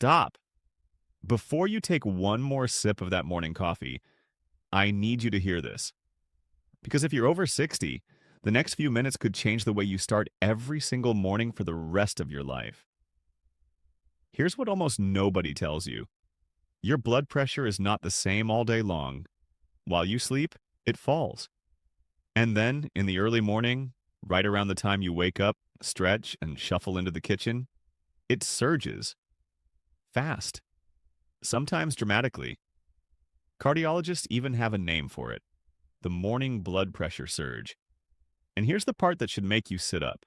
stop. Before you take one more sip of that morning coffee, I need you to hear this. Because if you're over 60, the next few minutes could change the way you start every single morning for the rest of your life. Here's what almost nobody tells you. Your blood pressure is not the same all day long. While you sleep, it falls. And then, in the early morning, right around the time you wake up, stretch, and shuffle into the kitchen, it surges. Fast. Sometimes dramatically. Cardiologists even have a name for it: the morning blood pressure surge. And here's the part that should make you sit up.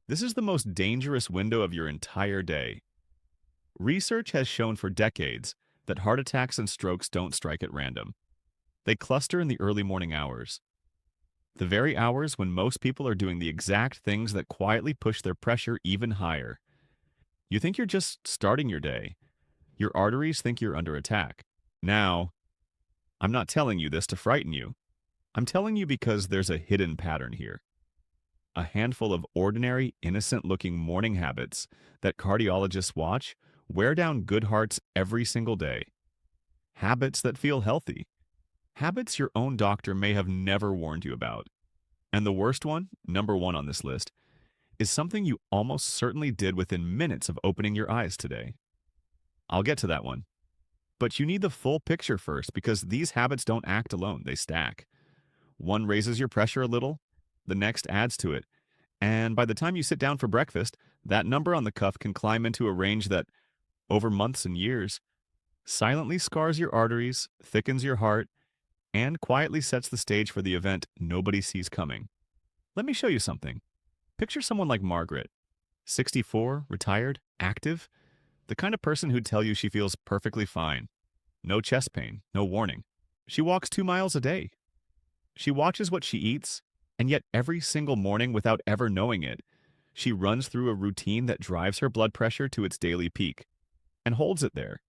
This is the most dangerous window of your entire day. Research has shown for decades that heart attacks and strokes don't strike at random. They cluster in the early morning hours. The very hours when most people are doing the exact things that quietly push their pressure even higher. You think you're just starting your day. Your arteries think you're under attack. Now, I'm not telling you this to frighten you. I'm telling you because there's a hidden pattern here. A handful of ordinary, innocent-looking morning habits that cardiologists watch wear down good hearts every single day. Habits that feel healthy. Habits your own doctor may have never warned you about. And the worst one, number one on this list, is something you almost certainly did within minutes of opening your eyes today. I'll get to that one. But you need the full picture first, because these habits don't act alone, they stack. One raises your pressure a little, the next adds to it. And by the time you sit down for breakfast, that number on the cuff can climb into a range that, over months and years, silently scars your arteries, thickens your heart, and quietly sets the stage for the event nobody sees coming. Let me show you something. Picture someone like Margaret, 64, retired, active, the kind of person who'd tell you she feels perfectly fine. No chest pain, no warning. She walks 2 miles a day. She watches what she eats, and yet every single morning, without ever knowing it, she runs through a routine that drives her blood pressure to its daily peak and holds it there.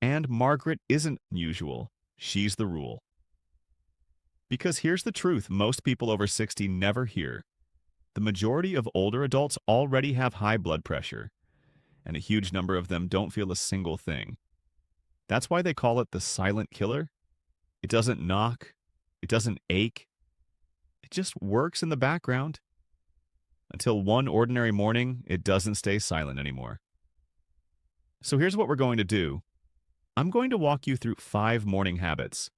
And Margaret isn't usual. She's the rule. Because here's the truth most people over 60 never hear. The majority of older adults already have high blood pressure, and a huge number of them don't feel a single thing. That's why they call it the silent killer. It doesn't knock. It doesn't ache. It just works in the background. Until one ordinary morning, it doesn't stay silent anymore. So here's what we're going to do. I'm going to walk you through 5 morning habits,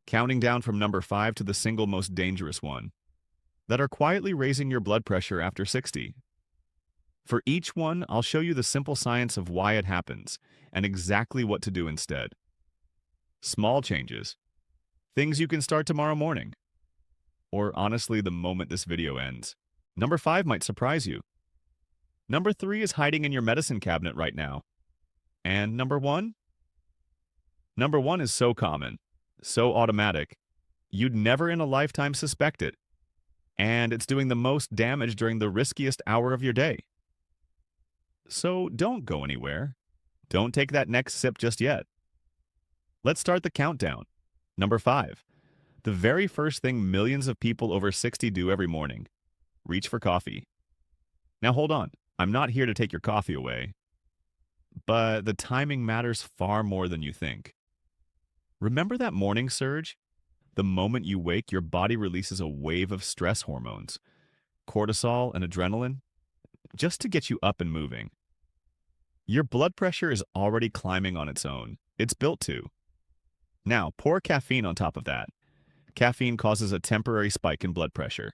counting down from number 5 to the single most dangerous one, that are quietly raising your blood pressure after 60. For each one, I'll show you the simple science of why it happens and exactly what to do instead. Small changes. Things you can start tomorrow morning. Or honestly, the moment this video ends. Number 5 might surprise you. Number 3 is hiding in your medicine cabinet right now. And number 1? Number 1 is so common, so automatic, you'd never in a lifetime suspect it. And it's doing the most damage during the riskiest hour of your day. So don't go anywhere. Don't take that next sip just yet. Let's start the countdown. Number 5. The very first thing millions of people over 60 do every morning. Reach for coffee. Now hold on. I'm not here to take your coffee away. But the timing matters far more than you think. Remember that morning surge? The moment you wake, your body releases a wave of stress hormones, cortisol and adrenaline, just to get you up and moving. Your blood pressure is already climbing on its own. It's built to. Now, pour caffeine on top of that. Caffeine causes a temporary spike in blood pressure.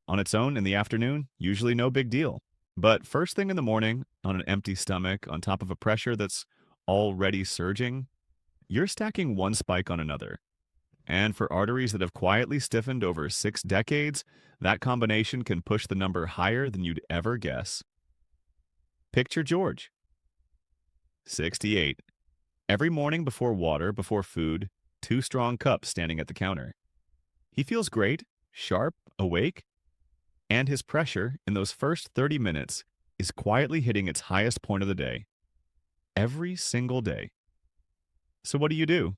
On its own in the afternoon, usually no big deal. But first thing in the morning, on an empty stomach, on top of a pressure that's already surging, you're stacking one spike on another. And for arteries that have quietly stiffened over 6 decades, that combination can push the number higher than you'd ever guess. Picture George. 68. Every morning before water, before food, 2 strong cups standing at the counter. He feels great, sharp, awake, and his pressure in those first 30 minutes is quietly hitting its highest point of the day. Every single day. So what do?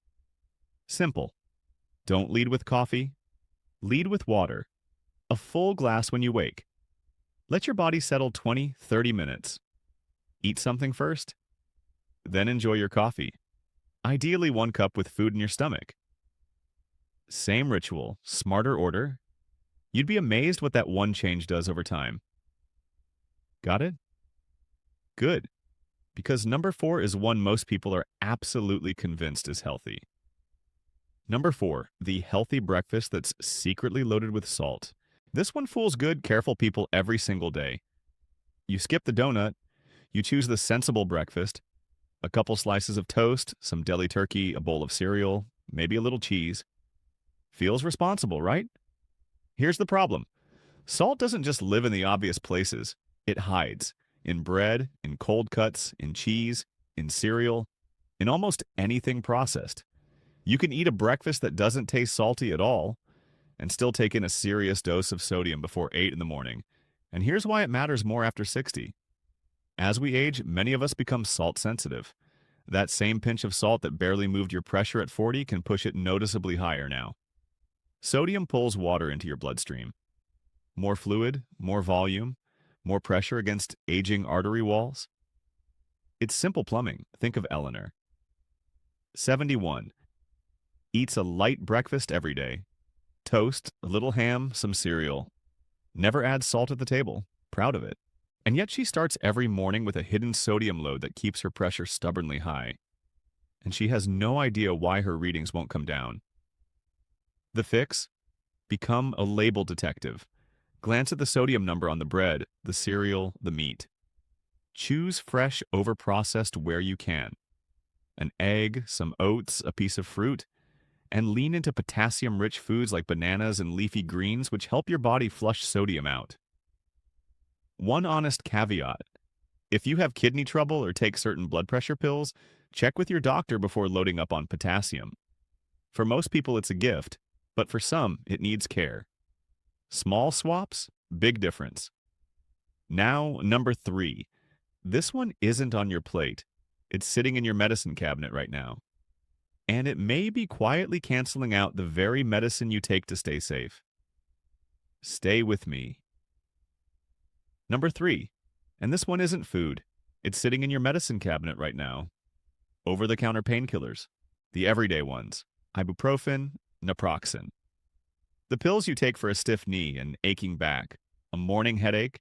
Simple. Don't lead with coffee. Lead with water. A full glass when you wake. Let your body settle 20, 30 minutes. Eat something first. Then enjoy your coffee. Ideally 1 cup with food in your stomach. Same ritual, smarter order. You'd be amazed what that one change does over time. Got it? Good. Because number 4 is one most people are absolutely convinced is healthy. Number 4, the healthy breakfast that's secretly loaded with salt. This one fools good, careful people every single day. You skip the donut, you choose the sensible breakfast, a couple slices of toast, some deli turkey, a bowl of cereal, maybe a little cheese. Feels responsible, right? Here's the problem. Salt doesn't just live in the obvious places. It hides in bread, in cold cuts, in cheese, in cereal, in almost anything processed. You can eat a breakfast that doesn't taste salty at all and still take in a serious dose of sodium before 8 in the morning. And here's why it matters more after 60. As we age, many of us become salt sensitive. That same pinch of salt that barely moved your pressure at 40 can push it noticeably higher now. Sodium pulls water into your bloodstream. More fluid, more volume, more pressure against aging artery walls. It's simple plumbing. Think of Eleanor. 71. Eats a light breakfast every day. Toast, a little ham, some cereal. Never adds salt at the table. Proud of it. And yet she starts every morning with a hidden sodium load that keeps her pressure stubbornly high. And she has no idea why her readings won't come down. The fix? Become a label detective. Glance at the sodium number on the bread, the cereal, the meat. Choose fresh, overprocessed where you can. An egg, some oats, a piece of fruit, and lean into potassium-rich foods like bananas and leafy greens, which help your body flush sodium out. One honest caveat. If you have kidney trouble or take certain blood pressure pills, check with your doctor before loading up on potassium. For most people, it's a gift, but for some, it needs care. Small swaps, big difference. Now, number 3. This one isn't on your plate. It's sitting in your medicine cabinet right now. And it may be quietly canceling out the very medicine you take to stay safe. Stay with me. Number 3. And this one isn't food. It's sitting in your medicine cabinet right now. Over-the-counter painkillers. The everyday ones. Ibuprofen, naproxen. The pills you take for a stiff knee, an aching back, a morning headache.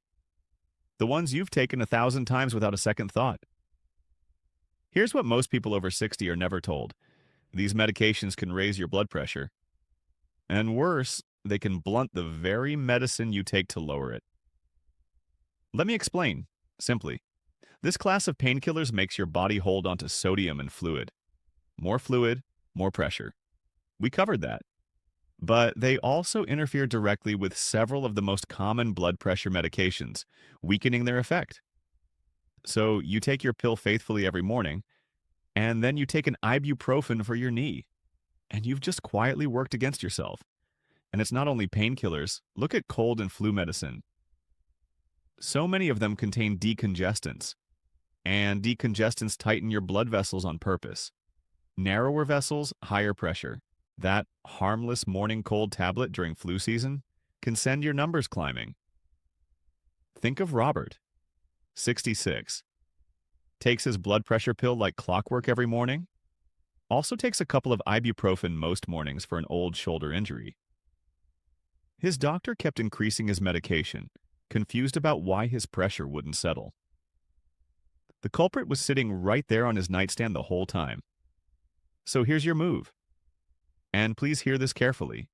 The ones you've taken 1,000 times without a second thought. Here's what most people over 60 are never told. These medications can raise your blood pressure. And worse, they can blunt the very medicine you take to lower it. Let me explain, simply. This class of painkillers makes your body hold onto sodium and fluid. More fluid, more pressure. We covered that. But they also interfere directly with several of the most common blood pressure medications, weakening their effect. So you take your pill faithfully every morning, and then you take an ibuprofen for your knee, and you've just quietly worked against yourself. And it's not only painkillers. Look at cold and flu medicine. So many of them contain decongestants, and decongestants tighten your blood vessels on purpose. Narrower vessels, higher pressure. That harmless morning cold tablet during flu season can send your numbers climbing. Think of Robert, 66. Takes his blood pressure pill like clockwork every morning. Also takes a couple of ibuprofen most mornings for an old shoulder injury. His doctor kept increasing his medication, confused about why his pressure wouldn't settle. The culprit was sitting right there on his nightstand the whole time. So here's your move. And please hear this carefully.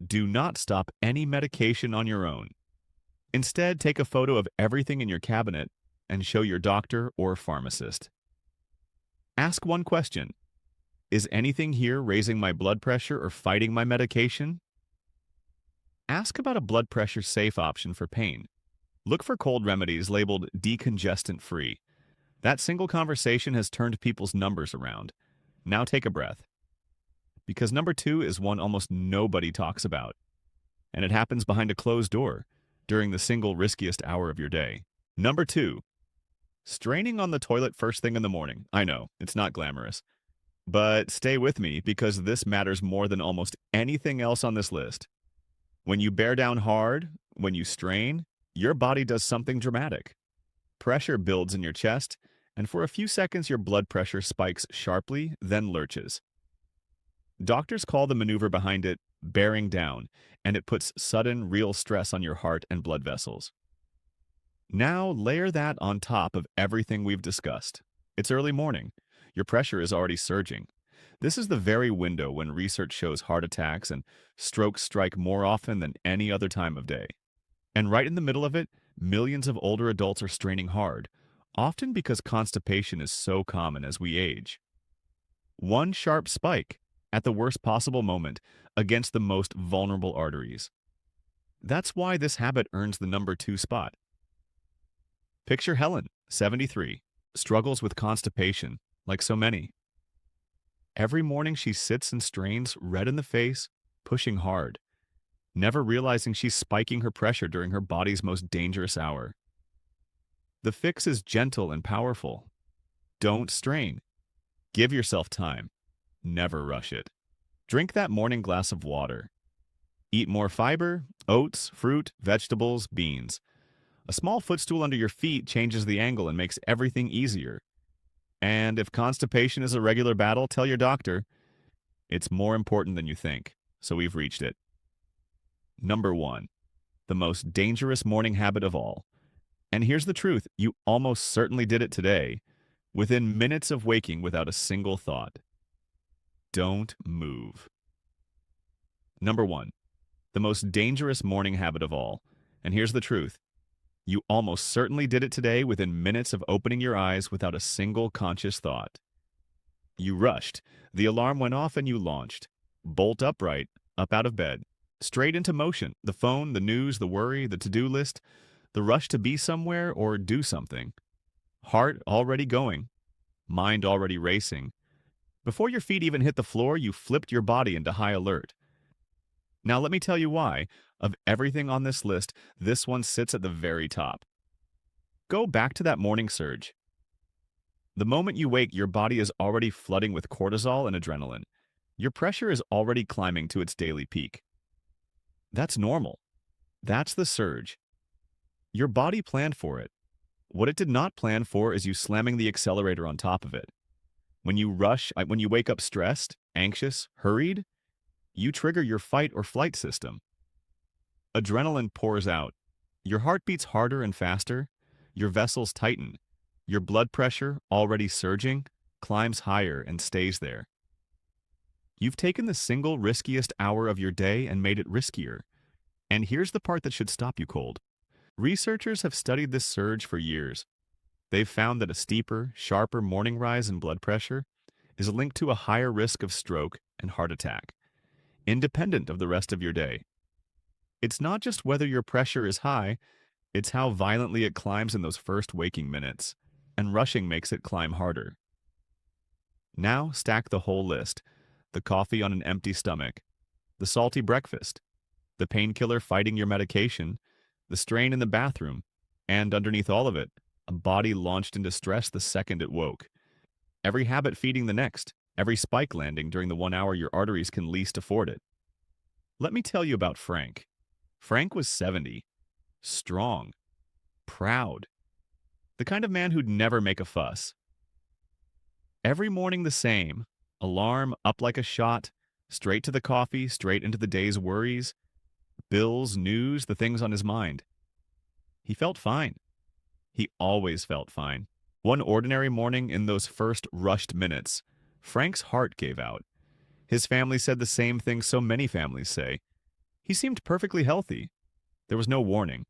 Do not stop any medication on your own. Instead, take a photo of everything in your cabinet and show your doctor or pharmacist. Ask one question. Is anything here raising my blood pressure or fighting my medication? Ask about a blood pressure safe option for pain. Look for cold remedies labeled decongestant-free. That single conversation has turned people's numbers around. Now take a breath. Because number 2 is one almost nobody talks about. And it happens behind a closed door, during the single riskiest hour of your day. Number 2. Straining on the toilet first thing in the morning. I know, it's not glamorous. But stay with me, because this matters more than almost anything else on this list. When you bear down hard, when you strain, your body does something dramatic. Pressure builds in your chest, and for a few seconds your blood pressure spikes sharply, then lurches. Doctors call the maneuver behind it bearing down, and it puts sudden, real stress on your heart and blood vessels. Now layer that on top of everything we've discussed. It's early morning. Your pressure is already surging. This is the very window when research shows heart attacks and strokes strike more often than any other time of day. And right in the middle of it, millions of older adults are straining hard, often because constipation is so common as we age. One sharp spike at the worst possible moment against the most vulnerable arteries. That's why this habit earns the number 2 spot. Picture Helen, 73, struggles with constipation, like so many. Every morning she sits and strains, red in the face, pushing hard, never realizing she's spiking her pressure during her body's most dangerous hour. The fix is gentle and powerful. Don't strain. Give yourself time. Never rush it. Drink that morning glass of water. Eat more fiber, oats, fruit, vegetables, beans. A small footstool under your feet changes the angle and makes everything easier. And if constipation is a regular battle, tell your doctor. It's more important than you think, so we've reached it. Number 1, the most dangerous morning habit of all. And here's the truth, you almost certainly did it today, within minutes of waking without a single thought. Don't move. Number 1, the most dangerous morning habit of all. And here's the truth. You almost certainly did it today within minutes of opening your eyes without a single conscious thought. You rushed. The alarm went off and you launched. Bolt upright, up out of bed, straight into motion. The phone, the news, the worry, the to-do list, the rush to be somewhere or do something. Heart already going, mind already racing. Before your feet even hit the floor, you flipped your body into high alert. Now let me tell you why. Of everything on this list, this one sits at the very top. Go back to that morning surge. The moment you wake, your body is already flooding with cortisol and adrenaline. Your pressure is already climbing to its daily peak. That's normal. That's the surge. Your body planned for it. What it did not plan for is you slamming the accelerator on top of it. When you wake up stressed, anxious, hurried, you trigger your fight or flight system. Adrenaline pours out. Your heart beats harder and faster. Your vessels tighten. Your blood pressure, already surging, climbs higher and stays there. You've taken the single riskiest hour of your day and made it riskier. And here's the part that should stop you cold. Researchers have studied this surge for years. They've found that a steeper, sharper morning rise in blood pressure is linked to a higher risk of stroke and heart attack, independent of the rest of your day. It's not just whether your pressure is high, it's how violently it climbs in those first waking minutes, and rushing makes it climb harder. Now stack the whole list: the coffee on an empty stomach, the salty breakfast, the painkiller fighting your medication, the strain in the bathroom, and underneath all of it, a body launched into stress the second it woke. Every habit feeding the next, every spike landing during the 1 hour your arteries can least afford it. Let me tell you about Frank. Frank was 70, strong, proud, the kind of man who'd never make a fuss. Every morning the same, alarm up like a shot, straight to the coffee, straight into the day's worries, bills, news, the things on his mind. He felt fine. He always felt fine. One ordinary morning in those first rushed minutes, Frank's heart gave out. His family said the same thing so many families say. He seemed perfectly healthy. There was no warning.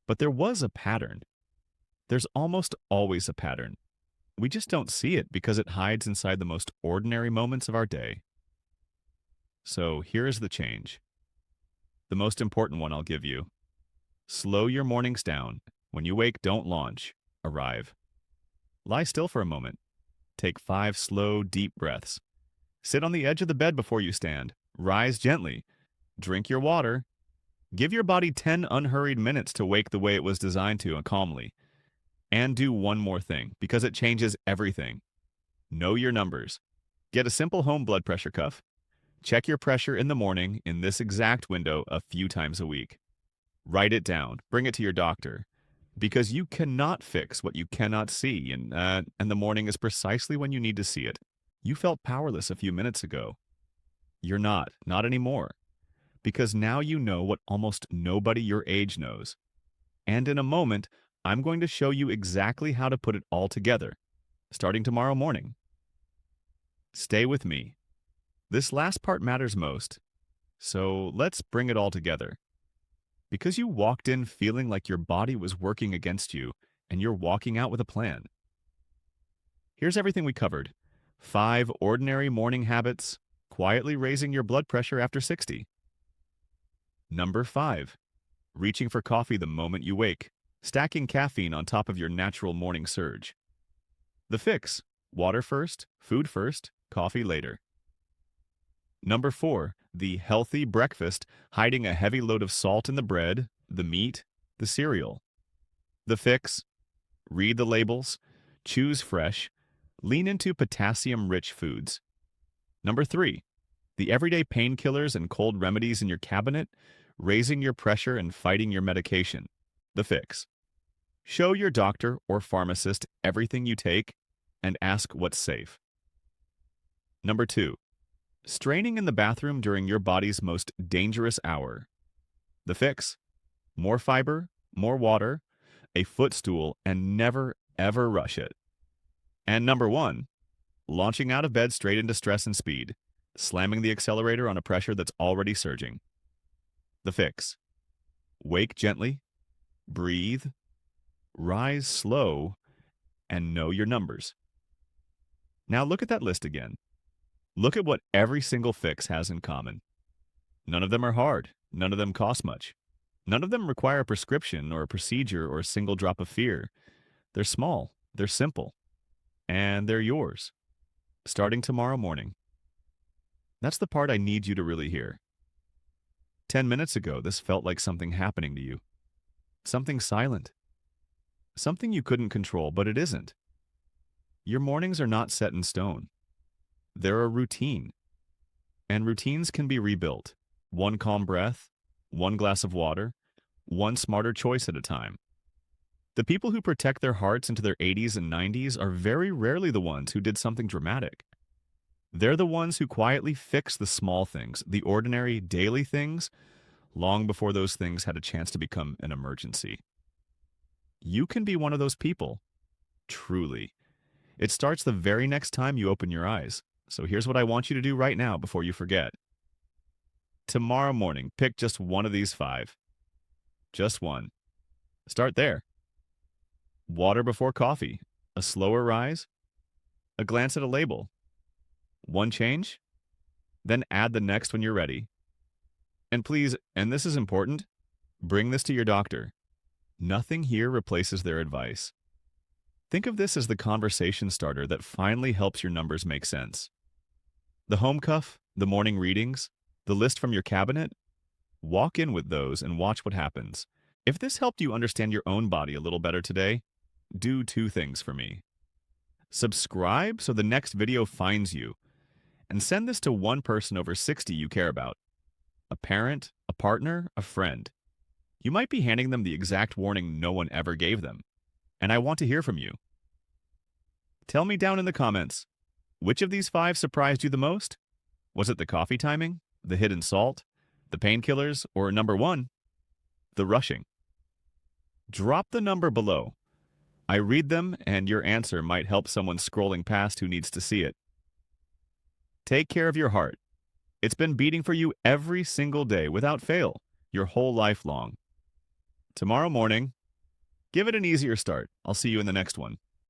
But there was a pattern. There's almost always a pattern. We just don't see it because it hides inside the most ordinary moments of our day. So here's the change. The most important one I'll give you. Slow your mornings down. When you wake, don't launch. Arrive. Lie still for a moment. Take 5 slow, deep breaths. Sit on the edge of the bed before you stand. Rise gently. Drink your water. Give your body 10 unhurried minutes to wake the way it was designed to and calmly. And do one more thing, because it changes everything. Know your numbers. Get a simple home blood pressure cuff. Check your pressure in the morning in this exact window a few times a week. Write it down. Bring it to your doctor. Because you cannot fix what you cannot see, and the morning is precisely when you need to see it. You felt powerless a few minutes ago. You're not anymore, because now you know what almost nobody your age knows. And in a moment, I'm going to show you exactly how to put it all together, starting tomorrow morning. Stay with me. This last part matters most, so let's bring it all together. Because you walked in feeling like your body was working against you, and you're walking out with a plan. Here's everything we covered. 5 ordinary morning habits, quietly raising your blood pressure after 60. Number 5, reaching for coffee the moment you wake, stacking caffeine on top of your natural morning surge. The fix, water first, food first, coffee later. Number 4, the healthy breakfast, hiding a heavy load of salt in the bread, the meat, the cereal. The fix, read the labels, choose fresh, lean into potassium-rich foods. Number 3, the everyday painkillers and cold remedies in your cabinet, raising your pressure and fighting your medication. The fix, show your doctor or pharmacist everything you take and ask what's safe. Number 2, straining in the bathroom during your body's most dangerous hour. The fix, more fiber, more water, a footstool, and never, ever rush it. And number 1, launching out of bed straight into stress and speed, slamming the accelerator on a pressure that's already surging. The fix, wake gently, breathe, rise slow, and know your numbers. Now look at that list again. Look at what every single fix has in common. None of them are hard. None of them cost much. None of them require a prescription or a procedure or a single drop of fear. They're small, they're simple, and they're yours. Starting tomorrow morning. That's the part I need you to really hear. 10 minutes ago, this felt like something happening to you. Something silent. Something you couldn't control, but it isn't. Your mornings are not set in stone. They're a routine. And routines can be rebuilt. One calm breath, one glass of water, one smarter choice at a time. The people who protect their hearts into their 80s and 90s are very rarely the ones who did something dramatic. They're the ones who quietly fix the small things, the ordinary, daily things, long before those things had a chance to become an emergency. You can be one of those people. Truly. It starts the very next time you open your eyes. So here's what I want you to do right now before you forget. Tomorrow morning, pick just one of these 5. Just one. Start there. Water before coffee. A slower rise. A glance at a label. One change. Then add the next when you're ready. And please, and this is important, bring this to your doctor. Nothing here replaces their advice. Think of this as the conversation starter that finally helps your numbers make sense. The home cuff, the morning readings, the list from your cabinet, walk in with those and watch what happens. If this helped you understand your own body a little better today, do 2 things for me. Subscribe so the next video finds you, and send this to one person over 60 you care about. A parent, a partner, a friend. You might be handing them the exact warning no one ever gave them, and I want to hear from you. Tell me down in the comments, which of these 5 surprised you the most? Was it the coffee timing, the hidden salt, the painkillers, or number 1, the rushing? Drop the number below. I read them, and your answer might help someone scrolling past who needs to see it. Take care of your heart. It's been beating for you every single day without fail, your whole life long. Tomorrow morning, give it an easier start. I'll see you in the next one.